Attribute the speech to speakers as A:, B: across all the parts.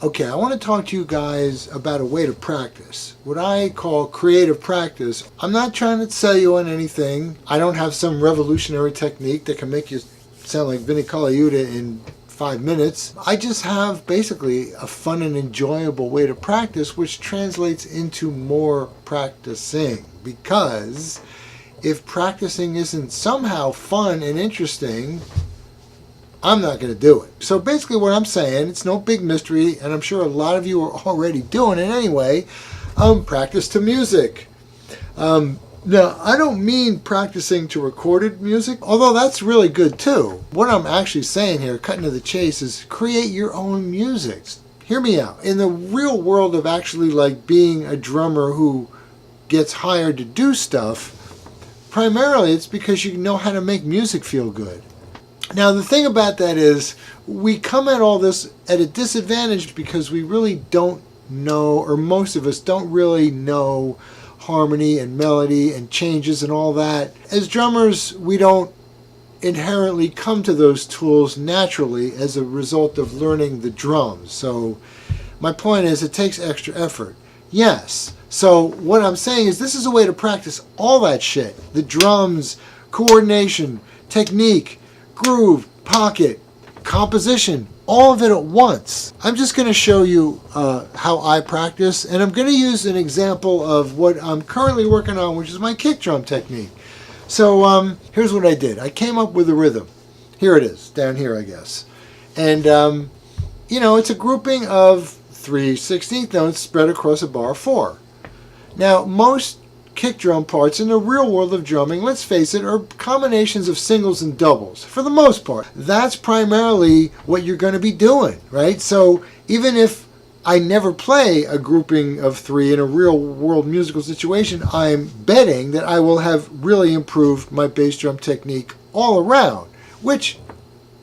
A: Okay, I want to talk to you guys about a way to practice. What I call creative practice. I'm not trying to sell you on anything. I don't have some revolutionary technique that can make you sound like Vinnie Colaiuta in 5 minutes. I just have basically a fun and enjoyable way to practice, which translates into more practicing. Because if practicing isn't somehow fun and interesting, I'm not going to do it. So basically what I'm saying, it's no big mystery, and I'm sure a lot of you are already doing it anyway, practice to music. Now, I don't mean practicing to recorded music, although that's really good too. What I'm actually saying here, cutting to the chase, is create your own music. Hear me out. In the real world of actually like being a drummer who gets hired to do stuff, primarily it's because you know how to make music feel good. Now, the thing about that is we come at all this at a disadvantage because we really don't know, or most of us don't really know, harmony and melody and changes and all that. As drummers, we don't inherently come to those tools naturally as a result of learning the drums. So my point is it takes extra effort. Yes. So what I'm saying is this is a way to practice all that shit. The drums, coordination, technique, groove, pocket, composition, all of it at once. I'm just going to show you how I practice, and I'm going to use an example of what I'm currently working on, which is my kick drum technique. So here's what I did. I came up with a rhythm. Here it is, down here I guess. And you know, it's a grouping of 3/16 notes spread across a bar of 4. Now, most kick drum parts in the real world of drumming, let's face it, are combinations of singles and doubles for the most part. That's primarily what you're going to be doing, right? So even if I never play a grouping of 3 in a real world musical situation, I'm betting that I will have really improved my bass drum technique all around, which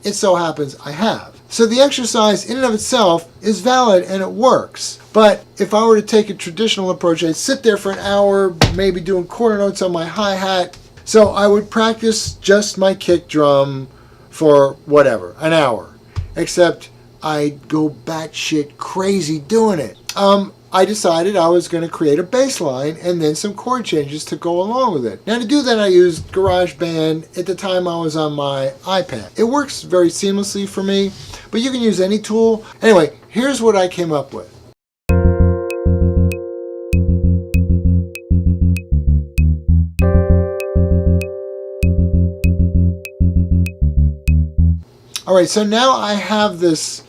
A: it so happens I have. So the exercise in and of itself is valid and it works. But if I were to take a traditional approach, I'd sit there for an hour, maybe doing quarter notes on my hi-hat. So I would practice just my kick drum for whatever, an hour. Except I'd go batshit crazy doing it. I decided I was going to create a bass line and then some chord changes to go along with it. Now to do that I used GarageBand. At the time I was on my iPad. It works very seamlessly for me, but you can use any tool. Anyway, here's what I came up with. Alright, so now I have this,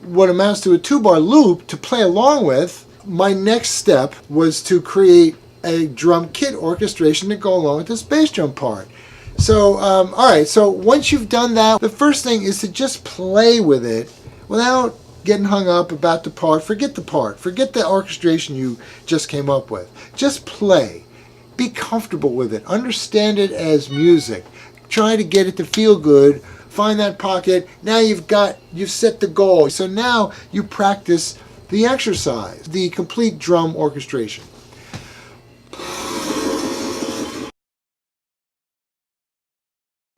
A: what amounts to a 2-bar loop to play along with. My next step was to create a drum kit orchestration to go along with this bass drum part. So, alright, so once you've done that, the first thing is to just play with it without getting hung up about the part. Forget the part. Forget the orchestration you just came up with. Just play. Be comfortable with it. Understand it as music. Try to get it to feel good. Find that pocket. Now you've set the goal. So now you practice the exercise, the complete drum orchestration.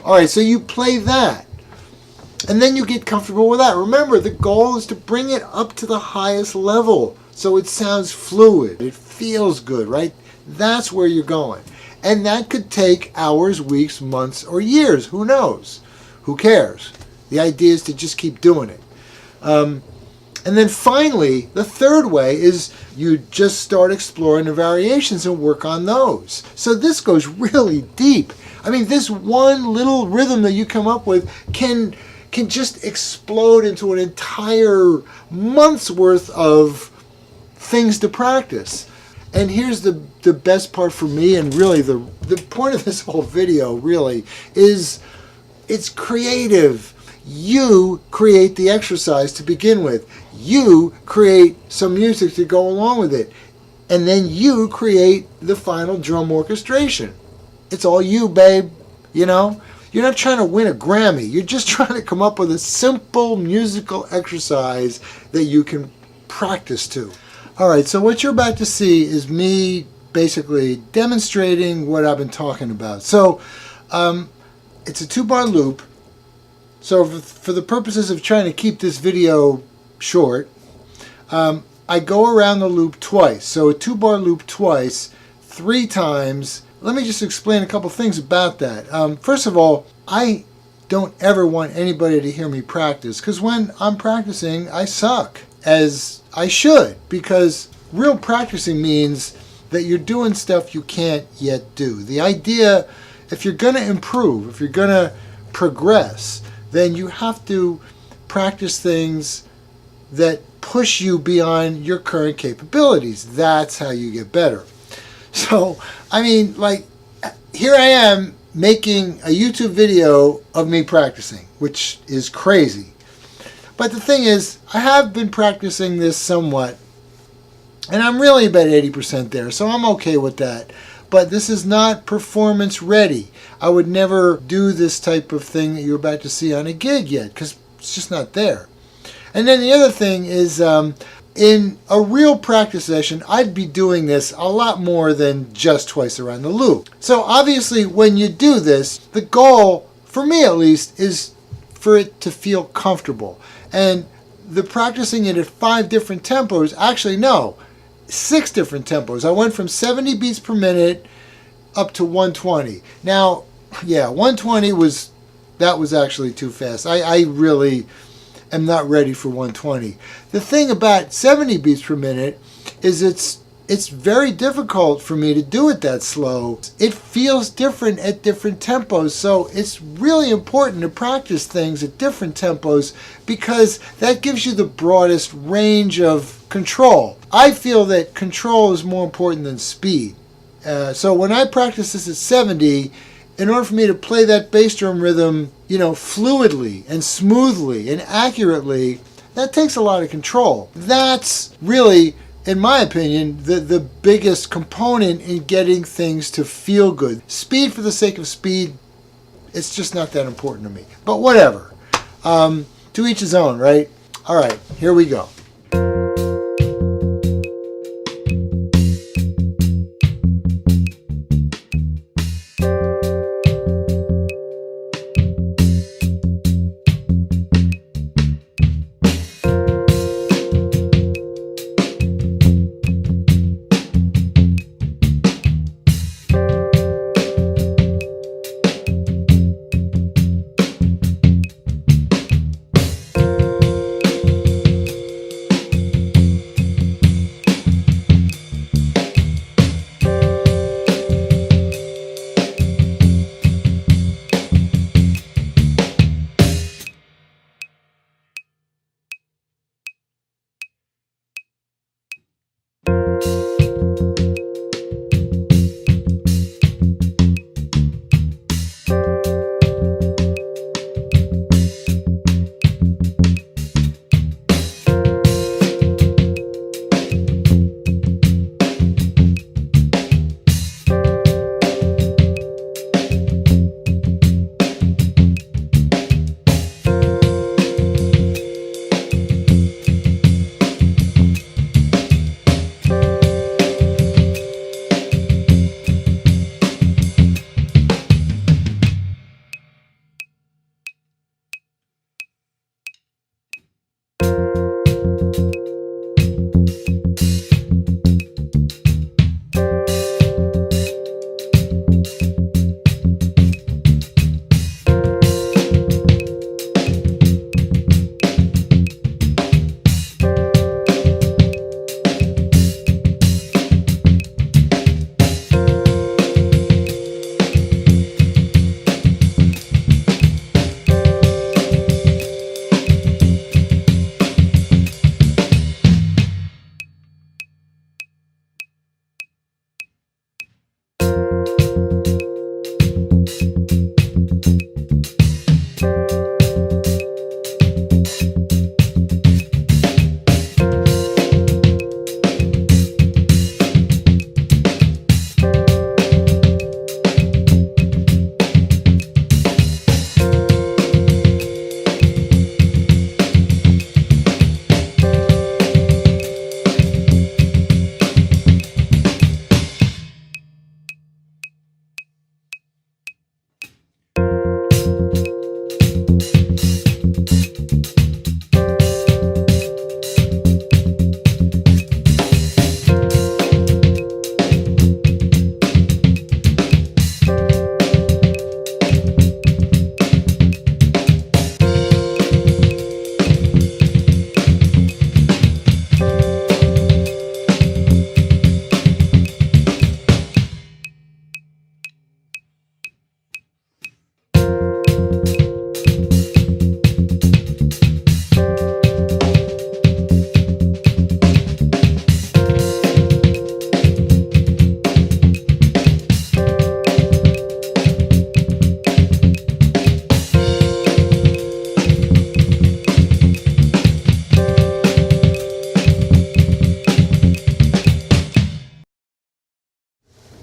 A: Alright, so you play that. And then you get comfortable with that. Remember, the goal is to bring it up to the highest level so it sounds fluid. It feels good, right? That's where you're going. And that could take hours, weeks, months, or years. Who knows? Who cares? The idea is to just keep doing it. And then finally, the third way is you just start exploring the variations and work on those. So this goes really deep. I mean, this one little rhythm that you come up with can just explode into an entire month's worth of things to practice. And here's the best part for me, and really the point of this whole video really is it's creative. You create the exercise to begin with. You create some music to go along with it. And then you create the final drum orchestration. It's all you, babe. You know? You're not trying to win a Grammy. You're just trying to come up with a simple musical exercise that you can practice to. Alright, so what you're about to see is me basically demonstrating what I've been talking about. So, it's a 2-bar loop. So for the purposes of trying to keep this video short, I go around the loop twice. So a 2-bar loop twice, 3 times. Let me just explain a couple things about that. First of all, I don't ever want anybody to hear me practice, because when I'm practicing, I suck, as I should, because real practicing means that you're doing stuff you can't yet do. The idea, if you're going to improve, if you're going to progress, then you have to practice things that push you beyond your current capabilities. That's how you get better. So, I mean, like, here I am making a YouTube video of me practicing, which is crazy. But the thing is, I have been practicing this somewhat, and I'm really about 80% there, so I'm okay with that. But this is not performance ready. I would never do this type of thing that you're about to see on a gig yet, because it's just not there. And then the other thing is, in a real practice session, I'd be doing this a lot more than just twice around the loop. So obviously, when you do this, the goal, for me at least, is for it to feel comfortable. And the practicing it at 5 different tempos, actually no, 6 different tempos. I went from 70 beats per minute up to 120. Now, yeah, 120 was actually too fast. I really am not ready for 120. The thing about 70 beats per minute is it's very difficult for me to do it that slow. It feels different at different tempos, so it's really important to practice things at different tempos, because that gives you the broadest range of control. I feel that control is more important than speed. So when I practice this at 70, in order for me to play that bass drum rhythm, fluidly and smoothly and accurately, that takes a lot of control. That's really, in my opinion, the biggest component in getting things to feel good. Speed for the sake of speed, it's just not that important to me. But whatever. To each his own, right? All right, here we go.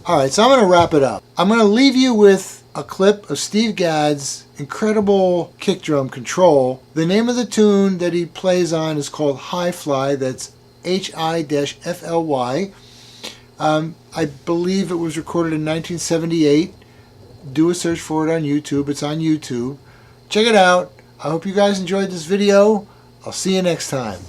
A: All right, so I'm going to wrap it up. I'm going to leave you with a clip of Steve Gadd's incredible kick drum control. The name of the tune that he plays on is called High Fly. That's Hi-FLY. I believe it was recorded in 1978. Do a search for it on YouTube. It's on YouTube. Check it out. I hope you guys enjoyed this video. I'll see you next time.